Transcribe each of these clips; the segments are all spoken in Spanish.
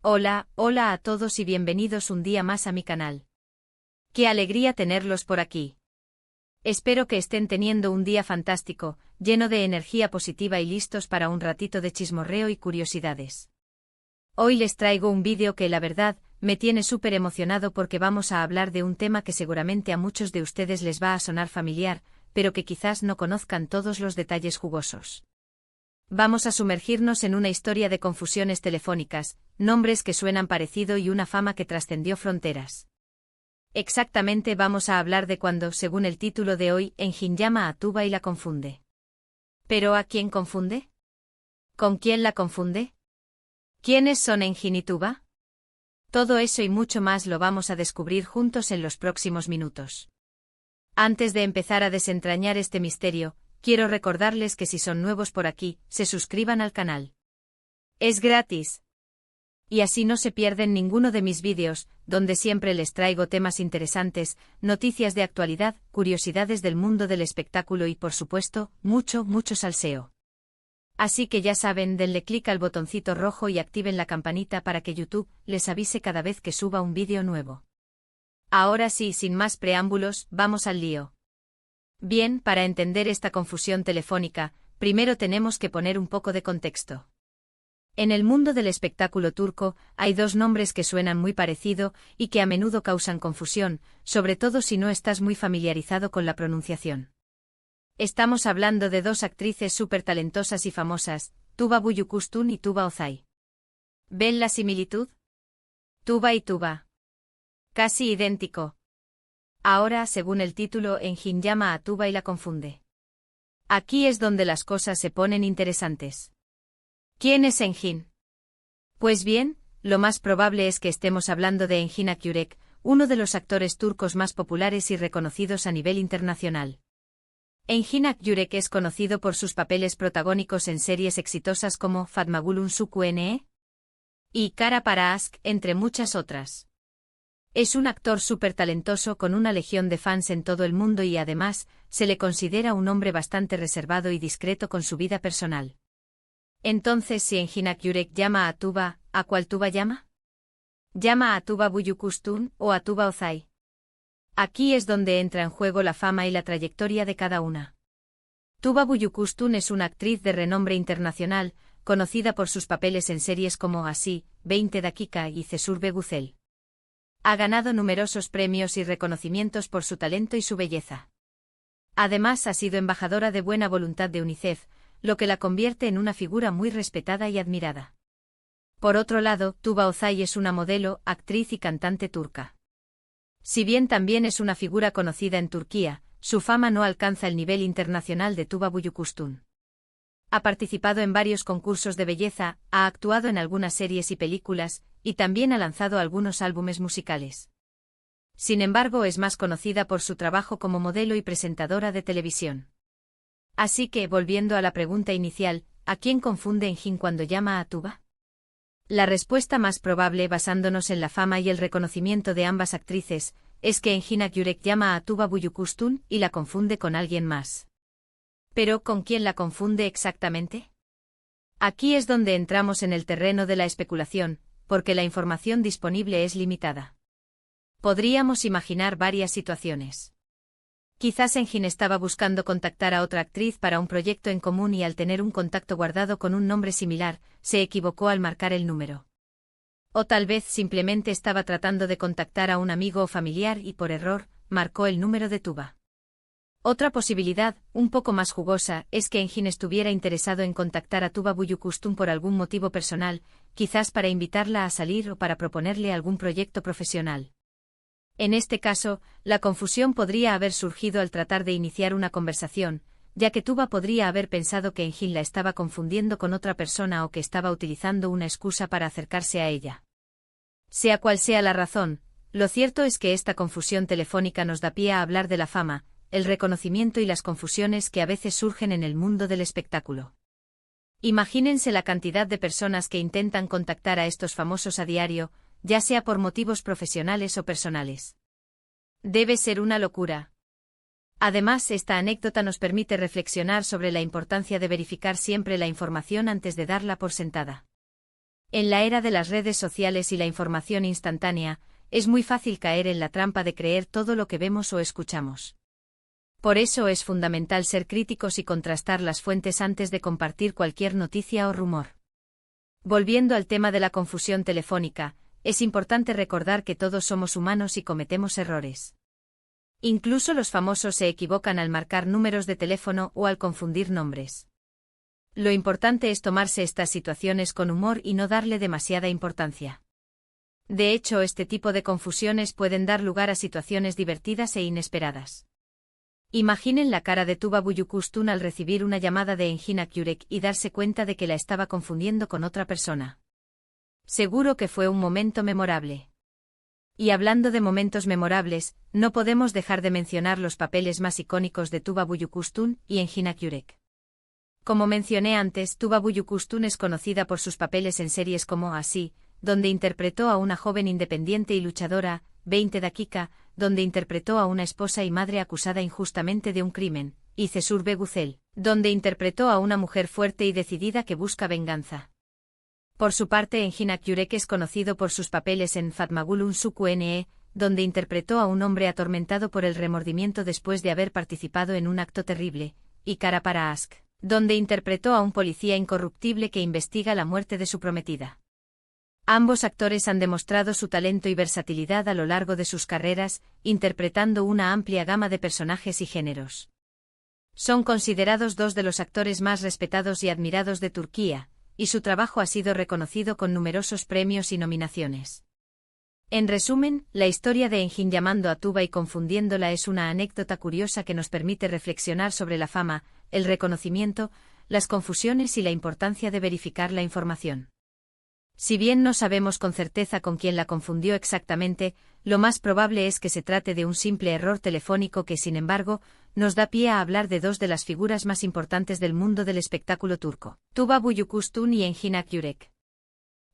Hola a todos y bienvenidos un día más a mi canal. ¡Qué alegría tenerlos por aquí! Espero que estén teniendo un día fantástico, lleno de energía positiva y listos para un ratito de chismorreo y curiosidades. Hoy les traigo un vídeo que la verdad, me tiene súper emocionado porque vamos a hablar de un tema que seguramente a muchos de ustedes les va a sonar familiar, pero que quizás no conozcan todos los detalles jugosos. Vamos a sumergirnos en una historia de confusiones telefónicas, nombres que suenan parecido y una fama que trascendió fronteras. Exactamente vamos a hablar de cuando, según el título de hoy, Engin llama a Tuba y la confunde. ¿Pero a quién confunde? ¿Con quién la confunde? ¿Quiénes son Engin y Tuba? Todo eso y mucho más lo vamos a descubrir juntos en los próximos minutos. Antes de empezar a desentrañar este misterio, quiero recordarles que si son nuevos por aquí, se suscriban al canal. Es gratis. Y así no se pierden ninguno de mis vídeos, donde siempre les traigo temas interesantes, noticias de actualidad, curiosidades del mundo del espectáculo y por supuesto, mucho salseo. Así que ya saben, denle clic al botoncito rojo y activen la campanita para que YouTube les avise cada vez que suba un vídeo nuevo. Ahora sí, sin más preámbulos, vamos al lío. Bien, para entender esta confusión telefónica, primero tenemos que poner un poco de contexto. En el mundo del espectáculo turco, hay dos nombres que suenan muy parecido y que a menudo causan confusión, sobre todo si no estás muy familiarizado con la pronunciación. Estamos hablando de dos actrices súper talentosas y famosas, Tuba Büyüküstün y Tuba Özay. ¿Ven la similitud? Tuba y Tuba. Casi idéntico. Ahora, según el título, Engin llama a Tuba y la confunde. Aquí es donde las cosas se ponen interesantes. ¿Quién es Engin? Pues bien, lo más probable es que estemos hablando de Engin Akyürek, uno de los actores turcos más populares y reconocidos a nivel internacional. Engin Akyürek es conocido por sus papeles protagónicos en series exitosas como Fatma Gül'ün Suçu y Kara Para Aşk, entre muchas otras. Es un actor súper talentoso con una legión de fans en todo el mundo y además, se le considera un hombre bastante reservado y discreto con su vida personal. Entonces, si Engin Akyürek llama a Tuba, ¿a cuál Tuba llama? ¿Llama a Tuba Büyüküstün o a Tuba Özay? Aquí es donde entra en juego la fama y la trayectoria de cada una. Tuba Büyüküstün es una actriz de renombre internacional, conocida por sus papeles en series como Así, 20 Dakika y Cesur Güzel. Ha ganado numerosos premios y reconocimientos por su talento y su belleza. Además ha sido embajadora de buena voluntad de UNICEF, lo que la convierte en una figura muy respetada y admirada. Por otro lado, Tuba Özay es una modelo, actriz y cantante turca. Si bien también es una figura conocida en Turquía, su fama no alcanza el nivel internacional de Tuba Büyüküstün. Ha participado en varios concursos de belleza, ha actuado en algunas series y películas, y también ha lanzado algunos álbumes musicales. Sin embargo, es más conocida por su trabajo como modelo y presentadora de televisión. Así que, volviendo a la pregunta inicial, ¿a quién confunde Engin cuando llama a Tuba? La respuesta más probable, basándonos en la fama y el reconocimiento de ambas actrices, es que Engin Akyürek llama a Tuba Büyüküstün y la confunde con alguien más. ¿Pero con quién la confunde exactamente? Aquí es donde entramos en el terreno de la especulación, porque la información disponible es limitada. Podríamos imaginar varias situaciones. Quizás Engin estaba buscando contactar a otra actriz para un proyecto en común y al tener un contacto guardado con un nombre similar, se equivocó al marcar el número. O tal vez simplemente estaba tratando de contactar a un amigo o familiar y por error, marcó el número de Tuba. Otra posibilidad, un poco más jugosa, es que Engin estuviera interesado en contactar a Tuba Büyüküstün por algún motivo personal, quizás para invitarla a salir o para proponerle algún proyecto profesional. En este caso, la confusión podría haber surgido al tratar de iniciar una conversación, ya que Tuba podría haber pensado que Engin la estaba confundiendo con otra persona o que estaba utilizando una excusa para acercarse a ella. Sea cual sea la razón, lo cierto es que esta confusión telefónica nos da pie a hablar de la fama, el reconocimiento y las confusiones que a veces surgen en el mundo del espectáculo. Imagínense la cantidad de personas que intentan contactar a estos famosos a diario, ya sea por motivos profesionales o personales. Debe ser una locura. Además, esta anécdota nos permite reflexionar sobre la importancia de verificar siempre la información antes de darla por sentada. En la era de las redes sociales y la información instantánea, es muy fácil caer en la trampa de creer todo lo que vemos o escuchamos. Por eso es fundamental ser críticos y contrastar las fuentes antes de compartir cualquier noticia o rumor. Volviendo al tema de la confusión telefónica, es importante recordar que todos somos humanos y cometemos errores. Incluso los famosos se equivocan al marcar números de teléfono o al confundir nombres. Lo importante es tomarse estas situaciones con humor y no darle demasiada importancia. De hecho, este tipo de confusiones pueden dar lugar a situaciones divertidas e inesperadas. Imaginen la cara de Tuba Büyüküstün al recibir una llamada de Engin Akyürek y darse cuenta de que la estaba confundiendo con otra persona. Seguro que fue un momento memorable. Y hablando de momentos memorables, no podemos dejar de mencionar los papeles más icónicos de Tuba Büyüküstün y Engin Akyürek. Como mencioné antes, Tuba Büyüküstün es conocida por sus papeles en series como Así, donde interpretó a una joven independiente y luchadora, 20 Dakika, donde interpretó a una esposa y madre acusada injustamente de un crimen, y Cesur Beguzel, donde interpretó a una mujer fuerte y decidida que busca venganza. Por su parte, Engin Akyürek es conocido por sus papeles en Fatmagül Suku-Ne, donde interpretó a un hombre atormentado por el remordimiento después de haber participado en un acto terrible, y Kara para Aşk, donde interpretó a un policía incorruptible que investiga la muerte de su prometida. Ambos actores han demostrado su talento y versatilidad a lo largo de sus carreras, interpretando una amplia gama de personajes y géneros. Son considerados dos de los actores más respetados y admirados de Turquía, y su trabajo ha sido reconocido con numerosos premios y nominaciones. En resumen, la historia de Engin llamando a Tuba y confundiéndola es una anécdota curiosa que nos permite reflexionar sobre la fama, el reconocimiento, las confusiones y la importancia de verificar la información. Si bien no sabemos con certeza con quién la confundió exactamente, lo más probable es que se trate de un simple error telefónico que, sin embargo, nos da pie a hablar de dos de las figuras más importantes del mundo del espectáculo turco, Tuba Büyüküstün y Engin Akyürek.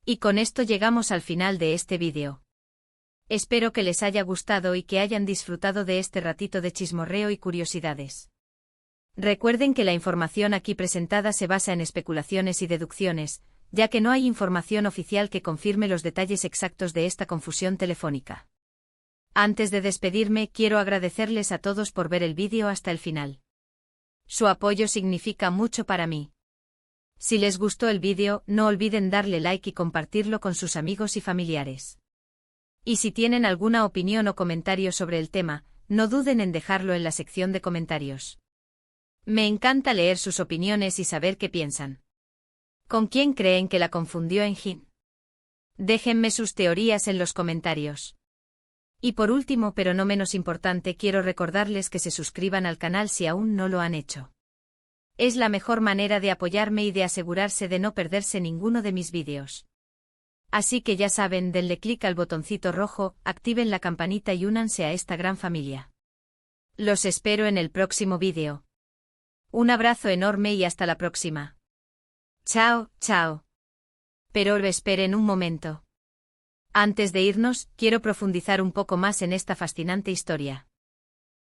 Y con esto llegamos al final de este vídeo. Espero que les haya gustado y que hayan disfrutado de este ratito de chismorreo y curiosidades. Recuerden que la información aquí presentada se basa en especulaciones y deducciones, ya que no hay información oficial que confirme los detalles exactos de esta confusión telefónica. Antes de despedirme, quiero agradecerles a todos por ver el vídeo hasta el final. Su apoyo significa mucho para mí. Si les gustó el vídeo, no olviden darle like y compartirlo con sus amigos y familiares. Y si tienen alguna opinión o comentario sobre el tema, no duden en dejarlo en la sección de comentarios. Me encanta leer sus opiniones y saber qué piensan. ¿Con quién creen que la confundió Engin? Déjenme sus teorías en los comentarios. Y por último, pero no menos importante, quiero recordarles que se suscriban al canal si aún no lo han hecho. Es la mejor manera de apoyarme y de asegurarse de no perderse ninguno de mis vídeos. Así que ya saben, denle clic al botoncito rojo, activen la campanita y únanse a esta gran familia. Los espero en el próximo vídeo. Un abrazo enorme y hasta la próxima. Chao, chao. Pero esperen un momento. Antes de irnos, quiero profundizar un poco más en esta fascinante historia.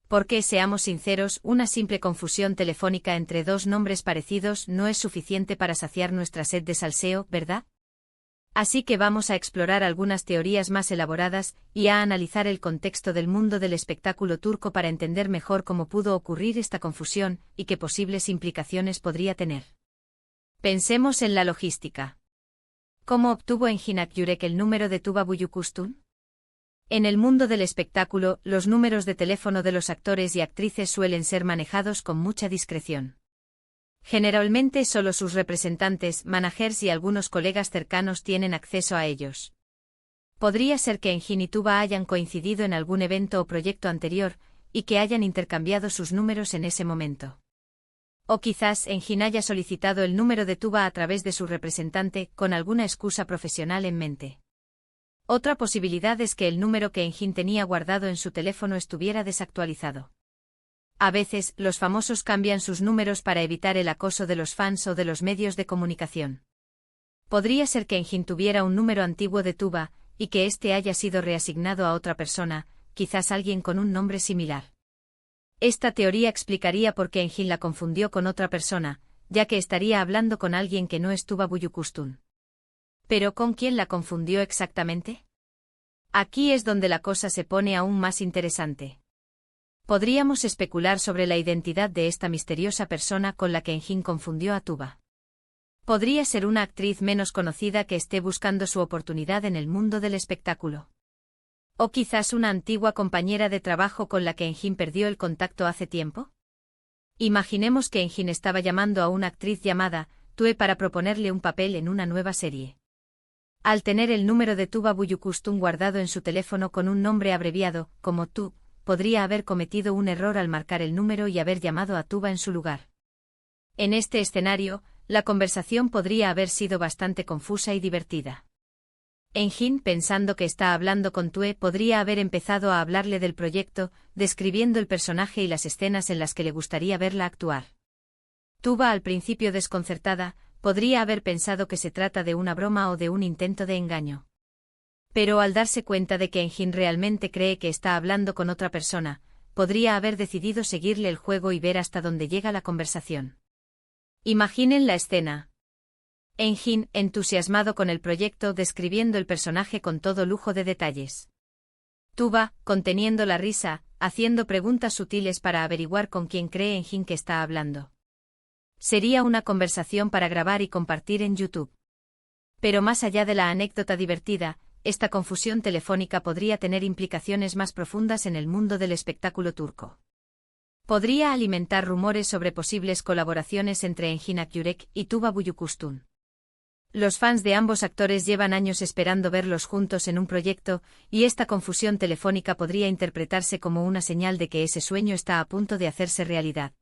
Porque, seamos sinceros, una simple confusión telefónica entre dos nombres parecidos no es suficiente para saciar nuestra sed de salseo, ¿verdad? Así que vamos a explorar algunas teorías más elaboradas y a analizar el contexto del mundo del espectáculo turco para entender mejor cómo pudo ocurrir esta confusión y qué posibles implicaciones podría tener. Pensemos en la logística. ¿Cómo obtuvo Engin Akyürek el número de Tuba Büyüküstün? En el mundo del espectáculo, los números de teléfono de los actores y actrices suelen ser manejados con mucha discreción. Generalmente solo sus representantes, managers y algunos colegas cercanos tienen acceso a ellos. Podría ser que Engin y Tuba hayan coincidido en algún evento o proyecto anterior, y que hayan intercambiado sus números en ese momento. O quizás Engin haya solicitado el número de Tuba a través de su representante, con alguna excusa profesional en mente. Otra posibilidad es que el número que Engin tenía guardado en su teléfono estuviera desactualizado. A veces, los famosos cambian sus números para evitar el acoso de los fans o de los medios de comunicación. Podría ser que Engin tuviera un número antiguo de Tuba, y que éste haya sido reasignado a otra persona, quizás alguien con un nombre similar. Esta teoría explicaría por qué Engin la confundió con otra persona, ya que estaría hablando con alguien que no es Tuba Büyüküstün. ¿Pero con quién la confundió exactamente? Aquí es donde la cosa se pone aún más interesante. Podríamos especular sobre la identidad de esta misteriosa persona con la que Enjin confundió a Tuba. Podría ser una actriz menos conocida que esté buscando su oportunidad en el mundo del espectáculo. O quizás una antigua compañera de trabajo con la que Enjin perdió el contacto hace tiempo. Imaginemos que Enjin estaba llamando a una actriz llamada Tue para proponerle un papel en una nueva serie. Al tener el número de Tuba Büyüküstün guardado en su teléfono con un nombre abreviado, como Tu, podría haber cometido un error al marcar el número y haber llamado a Tuba en su lugar. En este escenario, la conversación podría haber sido bastante confusa y divertida. Enjin, pensando que está hablando con Tue, podría haber empezado a hablarle del proyecto, describiendo el personaje y las escenas en las que le gustaría verla actuar. Tuba, al principio desconcertada, podría haber pensado que se trata de una broma o de un intento de engaño. Pero al darse cuenta de que Enjin realmente cree que está hablando con otra persona, podría haber decidido seguirle el juego y ver hasta dónde llega la conversación. Imaginen la escena. Enjin, entusiasmado con el proyecto, describiendo el personaje con todo lujo de detalles. Tuba, conteniendo la risa, haciendo preguntas sutiles para averiguar con quién cree Enjin que está hablando. Sería una conversación para grabar y compartir en YouTube. Pero más allá de la anécdota divertida, esta confusión telefónica podría tener implicaciones más profundas en el mundo del espectáculo turco. Podría alimentar rumores sobre posibles colaboraciones entre Enjin Akyürek y Tuba Büyüküstün. Los fans de ambos actores llevan años esperando verlos juntos en un proyecto, y esta confusión telefónica podría interpretarse como una señal de que ese sueño está a punto de hacerse realidad.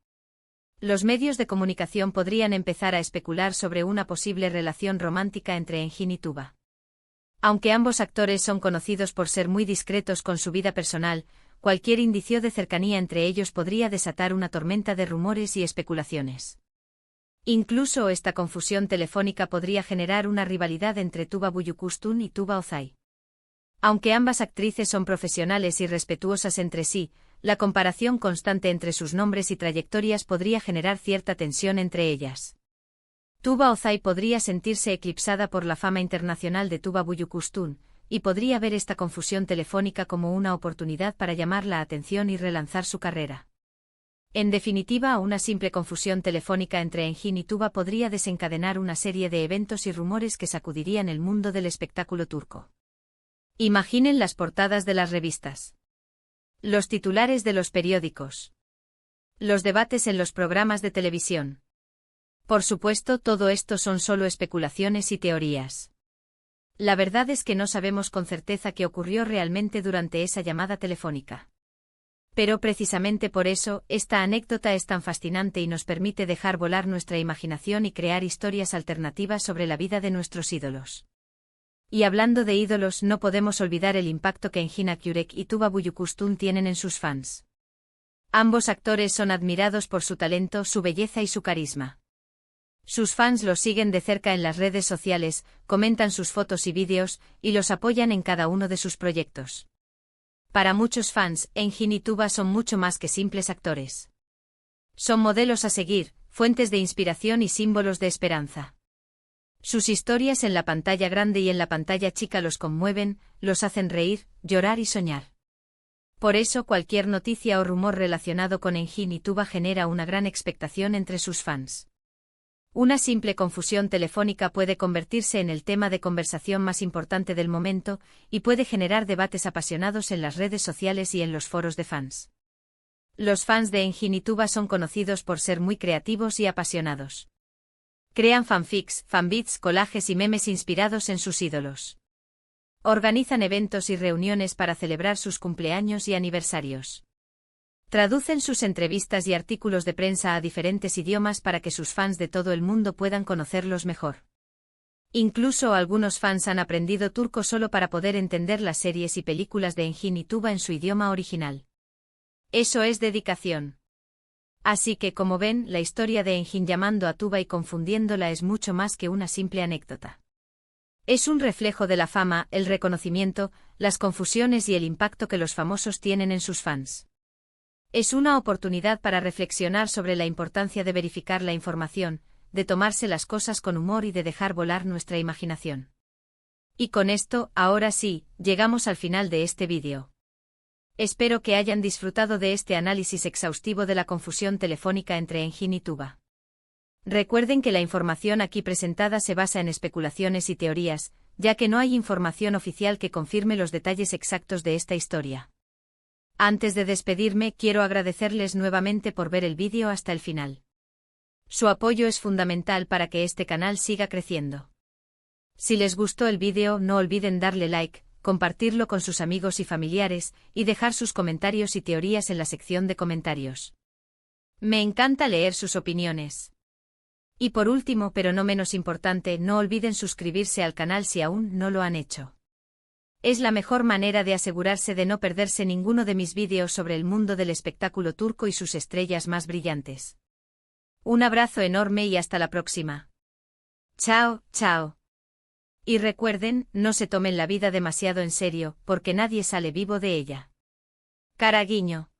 Los medios de comunicación podrían empezar a especular sobre una posible relación romántica entre Enjin y Tuba. Aunque ambos actores son conocidos por ser muy discretos con su vida personal, cualquier indicio de cercanía entre ellos podría desatar una tormenta de rumores y especulaciones. Incluso esta confusión telefónica podría generar una rivalidad entre Tuba Büyüküstün y Tuba Özay. Aunque ambas actrices son profesionales y respetuosas entre sí, la comparación constante entre sus nombres y trayectorias podría generar cierta tensión entre ellas. Tuba Özay podría sentirse eclipsada por la fama internacional de Tuba Büyüküstün, y podría ver esta confusión telefónica como una oportunidad para llamar la atención y relanzar su carrera. En definitiva, una simple confusión telefónica entre Enjin y Tuba podría desencadenar una serie de eventos y rumores que sacudirían el mundo del espectáculo turco. Imaginen las portadas de las revistas. Los titulares de los periódicos. Los debates en los programas de televisión. Por supuesto, todo esto son solo especulaciones y teorías. La verdad es que no sabemos con certeza qué ocurrió realmente durante esa llamada telefónica. Pero precisamente por eso, esta anécdota es tan fascinante y nos permite dejar volar nuestra imaginación y crear historias alternativas sobre la vida de nuestros ídolos. Y hablando de ídolos, no podemos olvidar el impacto que Enjin Akyürek y Tuba Büyüküstün tienen en sus fans. Ambos actores son admirados por su talento, su belleza y su carisma. Sus fans los siguen de cerca en las redes sociales, comentan sus fotos y vídeos, y los apoyan en cada uno de sus proyectos. Para muchos fans, Enjin y Tuba son mucho más que simples actores. Son modelos a seguir, fuentes de inspiración y símbolos de esperanza. Sus historias en la pantalla grande y en la pantalla chica los conmueven, los hacen reír, llorar y soñar. Por eso cualquier noticia o rumor relacionado con Enjin y Tuba genera una gran expectación entre sus fans. Una simple confusión telefónica puede convertirse en el tema de conversación más importante del momento, y puede generar debates apasionados en las redes sociales y en los foros de fans. Los fans de Enjin y Tuba son conocidos por ser muy creativos y apasionados. Crean fanfics, fanbits, collages y memes inspirados en sus ídolos. Organizan eventos y reuniones para celebrar sus cumpleaños y aniversarios. Traducen sus entrevistas y artículos de prensa a diferentes idiomas para que sus fans de todo el mundo puedan conocerlos mejor. Incluso algunos fans han aprendido turco solo para poder entender las series y películas de Enjin y Tuba en su idioma original. Eso es dedicación. Así que, como ven, la historia de Enjin llamando a Tuba y confundiéndola es mucho más que una simple anécdota. Es un reflejo de la fama, el reconocimiento, las confusiones y el impacto que los famosos tienen en sus fans. Es una oportunidad para reflexionar sobre la importancia de verificar la información, de tomarse las cosas con humor y de dejar volar nuestra imaginación. Y con esto, ahora sí, llegamos al final de este vídeo. Espero que hayan disfrutado de este análisis exhaustivo de la confusión telefónica entre Engine y Tuba. Recuerden que la información aquí presentada se basa en especulaciones y teorías, ya que no hay información oficial que confirme los detalles exactos de esta historia. Antes de despedirme, quiero agradecerles nuevamente por ver el vídeo hasta el final. Su apoyo es fundamental para que este canal siga creciendo. Si les gustó el vídeo, no olviden darle like, compartirlo con sus amigos y familiares, y dejar sus comentarios y teorías en la sección de comentarios. Me encanta leer sus opiniones. Y por último, pero no menos importante, no olviden suscribirse al canal si aún no lo han hecho. Es la mejor manera de asegurarse de no perderse ninguno de mis vídeos sobre el mundo del espectáculo turco y sus estrellas más brillantes. Un abrazo enorme y hasta la próxima. Chao, chao. Y recuerden, no se tomen la vida demasiado en serio, porque nadie sale vivo de ella. Cara guiño.